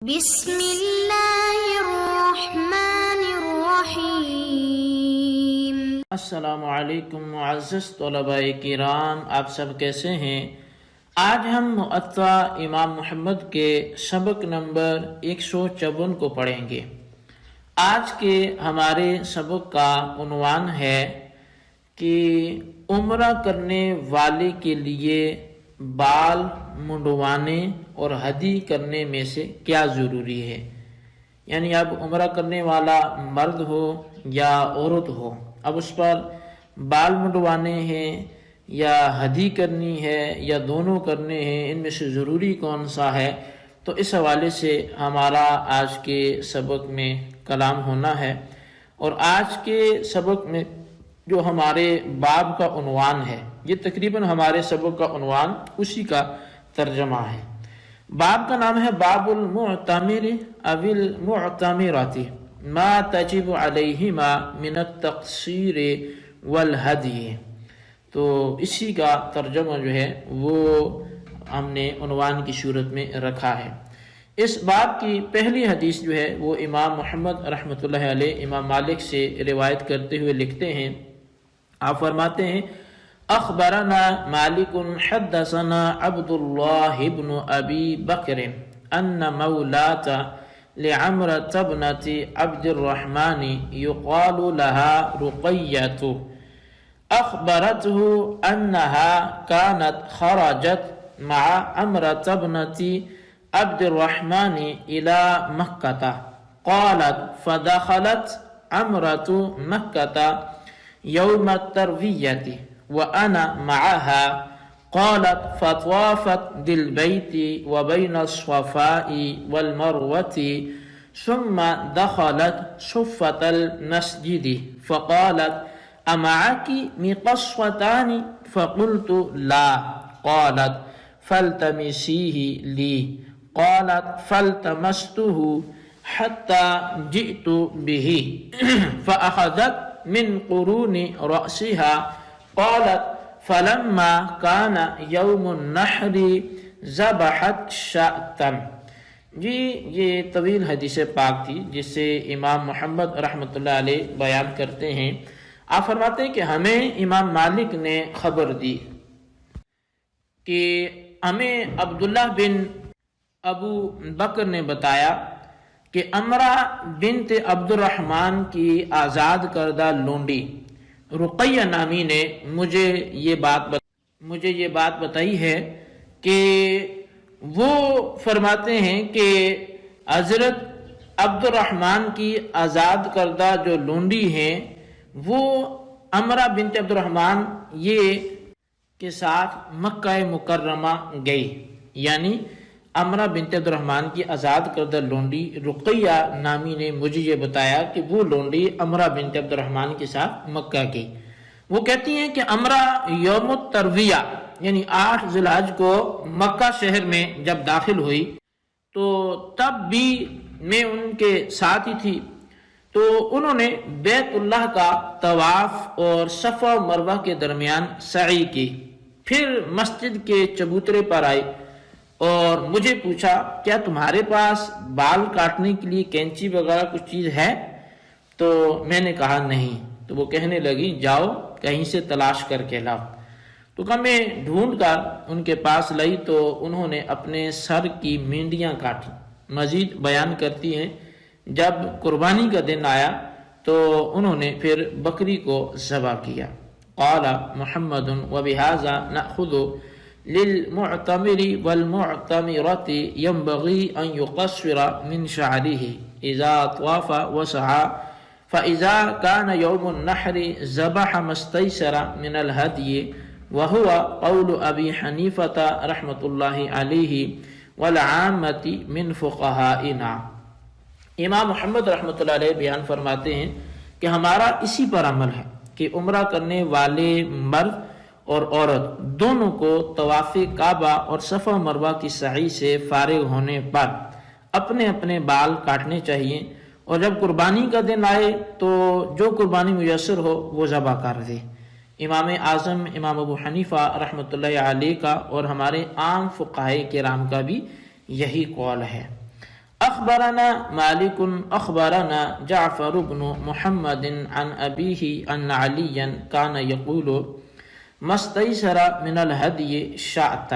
بسم اللہ الرحمن الرحیم۔ السلام علیکم معزز طلباء کرام، آپ سب کیسے ہیں؟ آج ہم موطا امام محمد کے سبق نمبر 154 کو پڑھیں گے۔ آج کے ہمارے سبق کا عنوان ہے کہ عمرہ کرنے والے کے لیے بال منڈوانے اور ہدی کرنے میں سے کیا ضروری ہے۔ یعنی اب عمرہ کرنے والا مرد ہو یا عورت ہو، اب اس پر بال منڈوانے ہیں یا ہدی کرنی ہے یا دونوں کرنے ہیں، ان میں سے ضروری کون سا ہے، تو اس حوالے سے ہمارا آج کے سبق میں کلام ہونا ہے۔ اور آج کے سبق میں جو ہمارے باب کا عنوان ہے، یہ تقریباً ہمارے سبق کا عنوان اسی کا ترجمہ ہے۔ باب کا نام ہے باب المعتمر او المعتمرات ما تجب علیہما من التقصیر والہدی، تو اسی کا ترجمہ جو ہے وہ ہم نے عنوان کی صورت میں رکھا ہے۔ اس باب کی پہلی حدیث جو ہے وہ امام محمد رحمۃ اللہ علیہ امام مالک سے روایت کرتے ہوئے لکھتے ہیں، آپ فرماتے ہیں: اخبرنا مالک حدثنا عبد اللہ بن ابی بکر ان مولات لعمرة ابنة عبد الرحمن يقال لها رقية اخبرته انها كانت خرجت مع عمرة ابنة عبد الرحمن الى مكة، قالت فدخلت عمرة مكة يوم التروية وأنا معها، قالت فطافت بالبيت وبين الصفاء والمروة ثم دخلت صفة المسجد فقالت أمعك مقصوتان؟ فقلت لا، قالت فالتمسيه لي، قالت فالتمسته حتى جئت به فأخذت من قرون رأسها، قالت فلما كان يوم النحر ذبحت شاة۔ جی یہ طویل حدیث پاک تھی جس سے امام محمد رحمۃ اللہ علیہ بیان کرتے ہیں۔ آپ فرماتے ہیں کہ ہمیں امام مالک نے خبر دی کہ ہمیں عبداللہ بن ابو بکر نے بتایا کہ عمرہ بنت عبد الرحمن کی آزاد کردہ لونڈی رقیہ نامی نے مجھے یہ بات بتائی ہے کہ وہ فرماتے ہیں کہ حضرت عبد الرحمن کی آزاد کردہ جو لونڈی ہیں وہ عمرہ بنت عبد الرحمن یہ کے ساتھ مکہ مکرمہ گئی، یعنی عمرہ بنت عبد الرحمن کی آزاد کردہ لونڈی رقیہ نامی نے مجھے یہ بتایا کہ وہ لونڈی عمرہ بنت عبد الرحمن کے ساتھ مکہ گئی۔ وہ کہتی ہیں کہ عمرہ یوم الترویہ یعنی 8 ذی الحجہ کو مکہ شہر میں جب داخل ہوئی تو تب بھی میں ان کے ساتھ ہی تھی، تو انہوں نے بیت اللہ کا طواف اور صفا و مروہ کے درمیان سعی کی، پھر مسجد کے چبوترے پر آئی اور مجھے پوچھا کیا تمہارے پاس بال کاٹنے کے لیے کینچی وغیرہ کچھ چیز ہے؟ تو میں نے کہا نہیں، تو وہ کہنے لگی جاؤ کہیں سے تلاش کر کے لاؤ۔ تو میں ڈھونڈ کر ان کے پاس لائی تو انہوں نے اپنے سر کی مینڈیاں کاٹی۔ مزید بیان کرتی ہیں جب قربانی کا دن آیا تو انہوں نے پھر بکری کو ذبح کیا۔ قال محمد وبهذا نأخذ للمعتمر والمعتمرة ينبغي أن يقصر من شعره إذا طاف وسعى، فإذا كان يوم النحر ذبح ما استيسر من الهدي، وهو قول أبي حنيفة رحمة الله عليه والعامة من فقهائنا۔ امام محمد رحمۃ اللہ علیہ بیان فرماتے ہیں کہ ہمارا اسی پر عمل ہے کہ عمرہ کرنے والے مرد اور عورت دونوں کو طواف کعبہ اور صفا مروہ کی سعی سے فارغ ہونے پر اپنے اپنے بال کاٹنے چاہیے، اور جب قربانی کا دن آئے تو جو قربانی میسر ہو وہ ذبح کر دے۔ امام اعظم امام ابو حنیفہ رحمۃ اللہ علیہ کا اور ہمارے عام فقہائے کرام کا بھی یہی قول ہے۔ اخبرنا مالک اخبرنا جعفر بن محمد عن ابیہ ان علیا کان یقول ما استیسر من الہدی شاۃ۔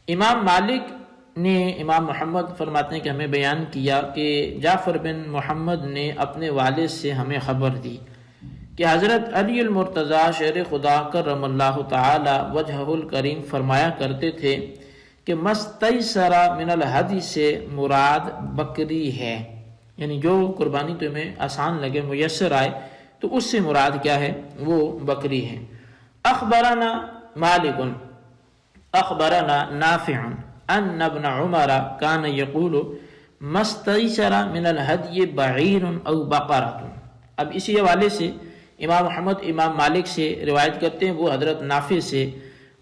امام مالک نے، امام محمد فرماتے ہیں کہ ہمیں بیان کیا کہ جعفر بن محمد نے اپنے والد سے ہمیں خبر دی کہ حضرت علی المرتضیٰ شیر خدا کرم اللہ تعالی وجہہ الکریم فرمایا کرتے تھے کہ مستیسر من الہدی سے مراد بکری ہے، یعنی جو قربانی تمہیں آسان لگے، میسر آئے، تو اس سے مراد کیا ہے؟ وہ بکری ہے۔ اخبرنا مالک اخبرنا نافع ان ابن عمر کان یقول مستیسر من الہدی بعیر او بقرۃ۔ اب اسی حوالے سے امام محمد امام مالک سے روایت کرتے ہیں، وہ حضرت نافع سے،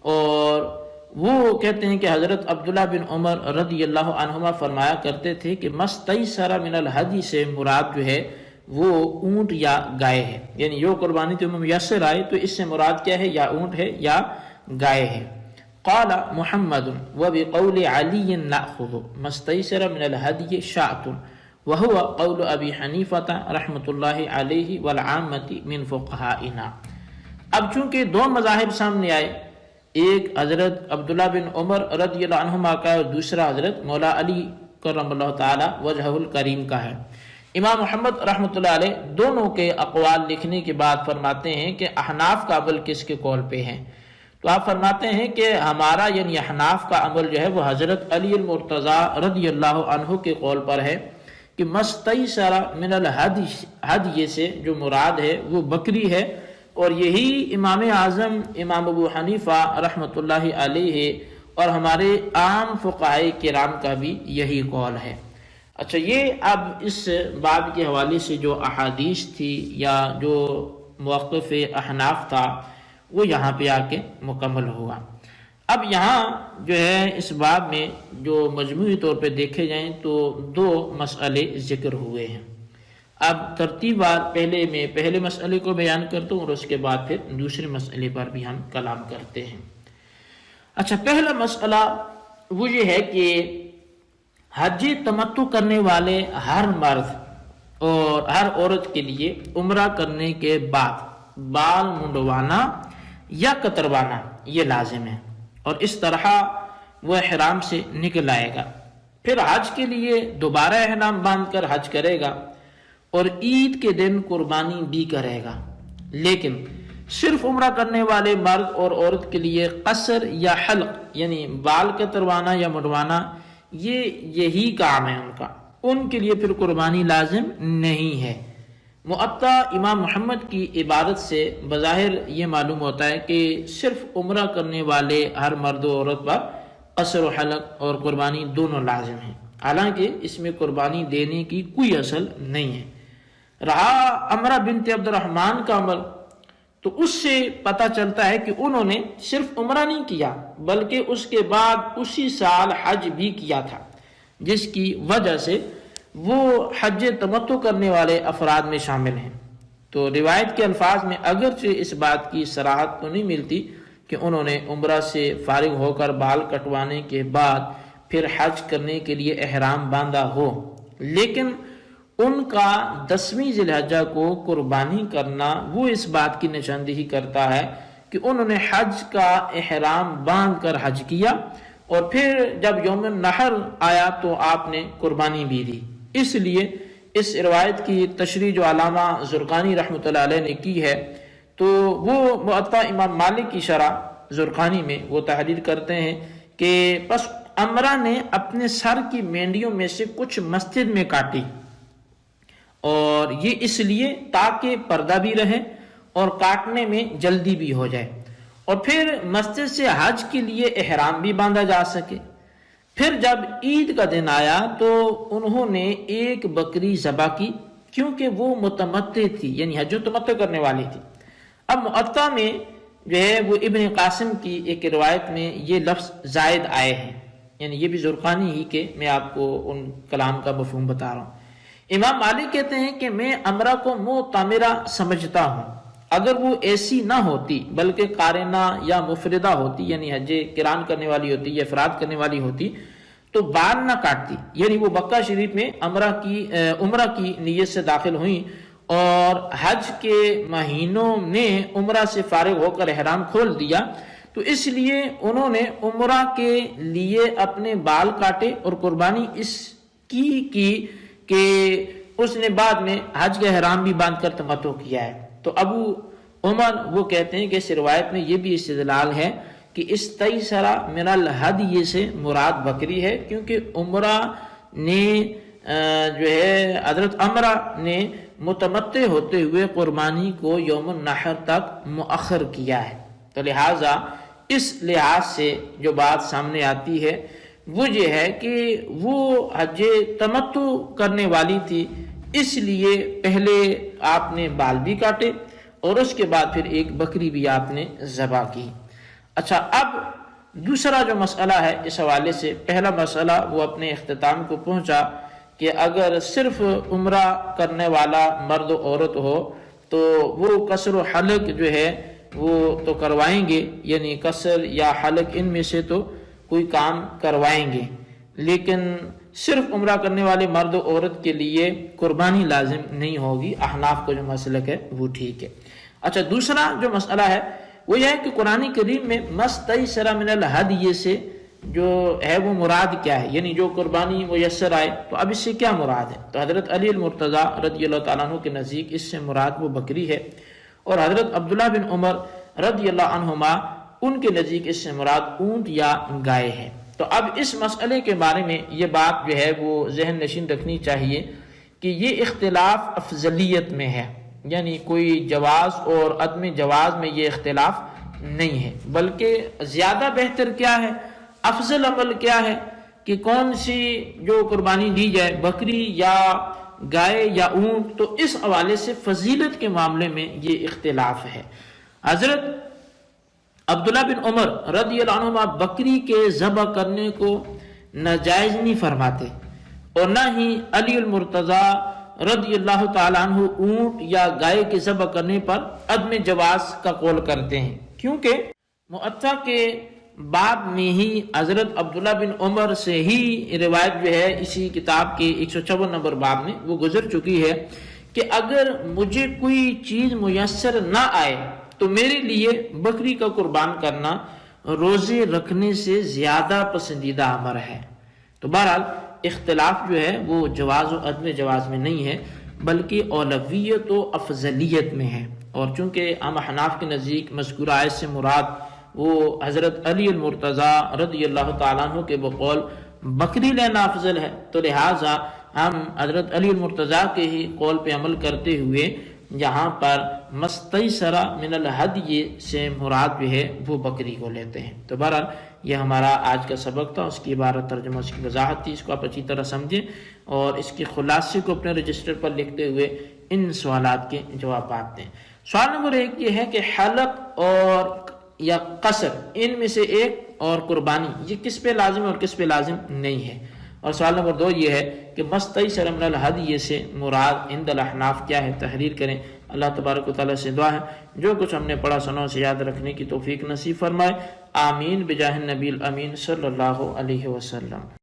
اور وہ کہتے ہیں کہ حضرت عبداللہ بن عمر رضی اللہ عنہما فرمایا کرتے تھے کہ مستیسر من الہدی سے مراد جو ہے وہ اونٹ یا گائے ہے، یعنی جو قربانی تمہیں میسر آئے تو اس سے مراد کیا ہے؟ یا اونٹ ہے یا گائے ہے۔ قال محمد وبقول علی نأخذ مستیسر من الہدی شاۃ وهو قول ابی حنیفہ رحمۃ اللہ علیہ والعامۃ من فقہائنا۔ اب چونکہ دو مذاہب سامنے آئے، ایک حضرت عبداللہ بن عمر رضی اللہ عنہما کا ہے اور دوسرا حضرت مولا علی کرم اللہ تعالی وجہہ الکریم کا ہے، امام محمد رحمۃ اللہ علیہ دونوں کے اقوال لکھنے کے بعد فرماتے ہیں کہ احناف کا عمل کس کے قول پہ ہے؟ تو آپ فرماتے ہیں کہ ہمارا یعنی احناف کا عمل جو ہے وہ حضرت علی المرتضیٰ رضی اللہ عنہ کے قول پر ہے کہ مستیسر من الہدی سے جو مراد ہے وہ بکری ہے، اور یہی امام اعظم امام ابو حنیفہ رحمۃ اللہ علیہ اور ہمارے عام فقہائے کرام کا بھی یہی قول ہے۔ اچھا، یہ اب اس باب کے حوالے سے جو احادیث تھی یا جو موقف احناف تھا وہ یہاں پہ آ کے مکمل ہوا۔ اب یہاں جو ہے اس باب میں جو مجموعی طور پہ دیکھے جائیں تو دو مسئلے ذکر ہوئے ہیں۔ اب ترتیب وار پہلے مسئلے کو بیان کرتا ہوں اور اس کے بعد پھر دوسرے مسئلے پر بھی ہم کلام کرتے ہیں۔ اچھا، پہلا مسئلہ وہ یہ ہے کہ حج تمتع کرنے والے ہر مرد اور ہر عورت کے لیے عمرہ کرنے کے بعد بال منڈوانا یا کتروانا یہ لازم ہے، اور اس طرح وہ احرام سے نکل آئے گا، پھر حج کے لیے دوبارہ احرام باندھ کر حج کرے گا اور عید کے دن قربانی بھی کرے گا۔ لیکن صرف عمرہ کرنے والے مرد اور عورت کے لیے قصر یا حلق یعنی بال کتروانا یا منڈوانا یہی کام ہے ان کے لیے پھر قربانی لازم نہیں ہے۔ معطا امام محمد کی عبارت سے بظاہر یہ معلوم ہوتا ہے کہ صرف عمرہ کرنے والے ہر مرد و عورت پر قصر و حلق اور قربانی دونوں لازم ہیں، حالانکہ اس میں قربانی دینے کی کوئی اصل نہیں ہے۔ رہا امرہ بنت عبد الرحمن کا عمل، تو اس سے پتہ چلتا ہے کہ انہوں نے صرف عمرہ نہیں کیا بلکہ اس کے بعد اسی سال حج بھی کیا تھا، جس کی وجہ سے وہ حج تمتع کرنے والے افراد میں شامل ہیں۔ تو روایت کے الفاظ میں اگرچہ اس بات کی صراحت تو نہیں ملتی کہ انہوں نے عمرہ سے فارغ ہو کر بال کٹوانے کے بعد پھر حج کرنے کے لیے احرام باندھا ہو، لیکن ان کا 10ویں ذی الحجہ کو قربانی کرنا وہ اس بات کی نشاندہی کرتا ہے کہ انہوں نے حج کا احرام باندھ کر حج کیا، اور پھر جب یوم النحر آیا تو آپ نے قربانی بھی دی۔ اس لیے اس روایت کی تشریح جو علامہ زرقانی رحمۃ اللہ علیہ نے کی ہے، تو وہ معطا امام مالک کی شرح زرقانی میں وہ تحریر کرتے ہیں کہ پس امرہ نے اپنے سر کی مینڈیوں میں سے کچھ مسجد میں کاٹی، اور یہ اس لیے تاکہ پردہ بھی رہے اور کاٹنے میں جلدی بھی ہو جائے، اور پھر مسجد سے حج کے لیے احرام بھی باندھا جا سکے۔ پھر جب عید کا دن آیا تو انہوں نے ایک بکری ذبح کی، کیونکہ وہ متمتع تھی، یعنی حج و تمتع کرنے والی تھی۔ اب معطا میں جو ہے وہ ابن قاسم کی ایک روایت میں یہ لفظ زائد آئے ہیں، یعنی یہ بھی زرقانی ہی کے میں آپ کو ان کلام کا مفہوم بتا رہا ہوں۔ امام مالک کہتے ہیں کہ میں امرہ کو معتمرہ سمجھتا ہوں، اگر وہ ایسی نہ ہوتی بلکہ قارنہ یا مفردہ ہوتی، یعنی حج قران کرنے والی ہوتی یا افراد کرنے والی ہوتی، تو بال نہ کاٹتی، یعنی وہ مکہ شریف میں عمرہ کی نیت سے داخل ہوئیں اور حج کے مہینوں میں عمرہ سے فارغ ہو کر احرام کھول دیا، تو اس لیے انہوں نے عمرہ کے لیے اپنے بال کاٹے اور قربانی اس کی کہ اس نے بعد میں حج کا احرام بھی باندھ کر تمتع کیا ہے۔ تو ابو عمر وہ کہتے ہیں کہ اس روایت میں یہ بھی استدلال ہے کہ استیسرا من الہدی سے مراد بکری ہے، کیونکہ عمرہ نے جو ہے حضرت عمرہ نے متمتع ہوتے ہوئے قربانی کو یوم النحر تک مؤخر کیا ہے۔ تو لہٰذا اس لحاظ سے جو بات سامنے آتی ہے وہ یہ ہے کہ وہ حج تمتع کرنے والی تھی، اس لیے پہلے آپ نے بال بھی کاٹے اور اس کے بعد پھر ایک بکری بھی آپ نے ذبح کی۔ اچھا، اب دوسرا جو مسئلہ ہے اس حوالے سے، پہلا مسئلہ وہ اپنے اختتام کو پہنچا کہ اگر صرف عمرہ کرنے والا مرد و عورت ہو تو وہ قصر و حلق جو ہے وہ تو کروائیں گے، یعنی قصر یا حلق ان میں سے تو کوئی کام کروائیں گے، لیکن صرف عمرہ کرنے والے مرد و عورت کے لیے قربانی لازم نہیں ہوگی۔ احناف کا جو مسلک ہے وہ ٹھیک ہے۔ اچھا، دوسرا جو مسئلہ ہے وہ یہ ہے کہ قرآن کریم میں مستیسر من الہدی سے جو ہے وہ مراد کیا ہے، یعنی جو قربانی میسر آئے، تو اب اس سے کیا مراد ہے؟ تو حضرت علی المرتضیٰ رضی اللہ تعالیٰ عنہ کے نزدیک اس سے مراد وہ بکری ہے، اور حضرت عبداللہ بن عمر رضی اللہ عنہما ان کے نزدیک اس سے مراد اونٹ یا گائے ہے۔ تو اب اس مسئلے کے بارے میں یہ بات جو ہے وہ ذہن نشین رکھنی چاہیے کہ یہ اختلاف افضلیت میں ہے، یعنی کوئی جواز اور عدم جواز میں یہ اختلاف نہیں ہے، بلکہ زیادہ بہتر کیا ہے، افضل عمل کیا ہے کہ کون سی جو قربانی دی جائے، بکری یا گائے یا اونٹ، تو اس حوالے سے فضیلت کے معاملے میں یہ اختلاف ہے۔ حضرت عبداللہ بن عمر رضی اللہ عنہما بکری کے ذبح کرنے کو ناجائز نہیں فرماتے، اور نہ ہی علی المرتضیٰ رضی اللہ تعالیٰ عنہ اونٹ یا گائے کے ذبح کرنے پر عدم جواز کا قول کرتے ہیں، کیونکہ معطا کے باب میں ہی حضرت عبداللہ بن عمر سے ہی روایت جو ہے اسی کتاب کے 154 نمبر باب میں وہ گزر چکی ہے کہ اگر مجھے کوئی چیز میسر نہ آئے تو میرے لیے بکری کا قربان کرنا روزے رکھنے سے زیادہ پسندیدہ امر ہے۔ تو بہرحال اختلاف جو ہے وہ جواز و عدم جواز میں نہیں ہے، بلکہ اولویت و افضلیت میں ہے، اور چونکہ ہم حناف کے نزدیک مذکورہ آیت سے مراد وہ حضرت علی المرتضیٰ رضی اللہ تعالیٰ عنہ کے بقول بکری لینا افضل ہے، تو لہٰذا ہم حضرت علی المرتضیٰ کے ہی قول پہ عمل کرتے ہوئے یہاں پر مستیسر من الہدی سے مراد جو ہے وہ بکری کو لیتے ہیں۔ تو بہرحال یہ ہمارا آج کا سبق تھا، اس کی عبارت ترجمہ، اس کی وضاحت تھی، اس کو آپ اچھی طرح سمجھیں اور اس کی خلاصے کو اپنے رجسٹر پر لکھتے ہوئے ان سوالات کے جوابات دیں۔ سوال نمبر 1 یہ ہے کہ حلق اور یا قصر ان میں سے ایک اور قربانی یہ کس پہ لازم ہے اور کس پہ لازم نہیں ہے؟ اور سوال نمبر 2 یہ ہے کہ مستیسر من الہدی سے مراد عند الاحناف کیا ہے؟ تحریر کریں۔ اللہ تبارک و تعالیٰ سے دعا ہے جو کچھ ہم نے پڑھا سنا اسے یاد رکھنے کی توفیق نصیب فرمائے، آمین بجاہ النبی الامین صلی اللہ علیہ وسلم۔